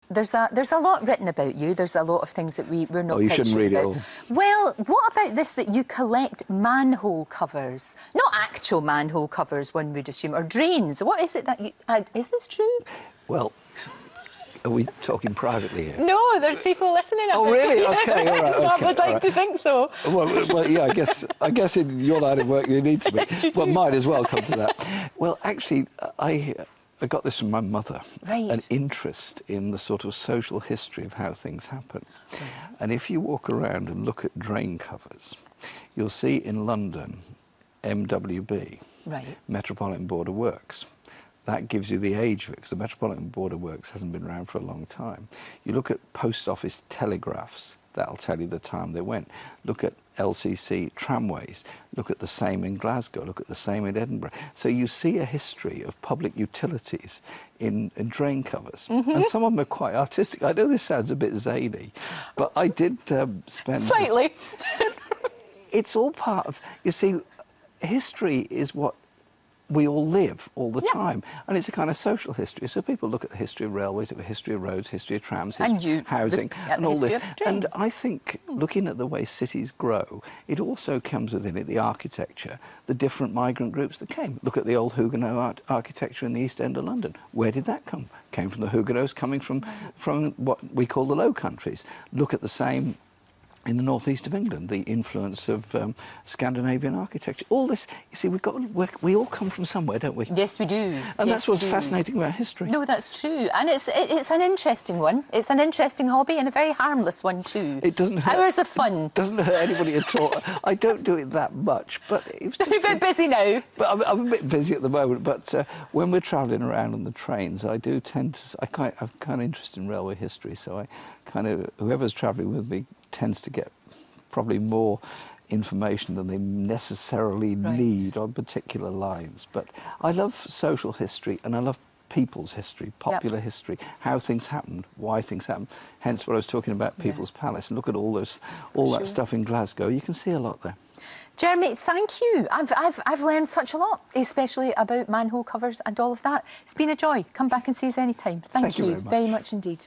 there's a lot written about you. There's a lot of things that we're not. Oh, you shouldn't read it all. Well, what about this, that you collect manhole covers? Not actual manhole covers, one would assume, or drains. What is it that you... is this true? Well, are we talking privately here? No, there's people listening. Oh, really? OK, all right. So OK, I would like to think so. Well, yeah, I guess in your line of work you need to be. Yes, Well, might as well come to that. Well, actually, I got this from my mother. Right. An interest in the sort of social history of how things happen. And if you walk around and look at drain covers, you'll see in London, MWB, right. Metropolitan Board of Works. That gives you the age of it, because the Metropolitan Board of Works hasn't been around for a long time. You look at post office telegraphs, that'll tell you the time they went. Look at LCC tramways, look at the same in Glasgow, look at the same in Edinburgh. So you see a history of public utilities in drain covers. And some of them are quite artistic. I know this sounds a bit zany, but I did spend... Slightly. It's all part of... You see, history is what we all live all the time, and it's a kind of social history. So people look at the history of railways, the history of roads, history of trams, housing, and all this. And I think looking at the way cities grow, it also comes within it the architecture, the different migrant groups that came. Look at the old Huguenot architecture in the East End of London. Where did that come? Came from the Huguenots coming from what we call the Low Countries. Look at the same in the northeast of England, the influence of Scandinavian architecture. All this, you see, we all come from somewhere, don't we? Yes, we do. And that's what's fascinating about history. No, that's true. And it's an interesting one. It's an interesting hobby and a very harmless one too. It doesn't hurt. Hours of fun. Doesn't hurt anybody at all. I don't do it that much, but it's just... You're a bit busy now. But I'm a bit busy at the moment, but when we're travelling around on the trains, I do tend to... I'm kind of interested in railway history, so I kind of... Whoever's travelling with me tends to get probably more information than they necessarily need on particular lines. But I love social history and I love people's history, popular history, how things happened, why things happened. Hence what I was talking about, People's Palace. And look at all that stuff in Glasgow. You can see a lot there. Jeremy, thank you. I've learned such a lot, especially about manhole covers and all of that. It's been a joy. Come back and see us anytime. Thank you very much indeed.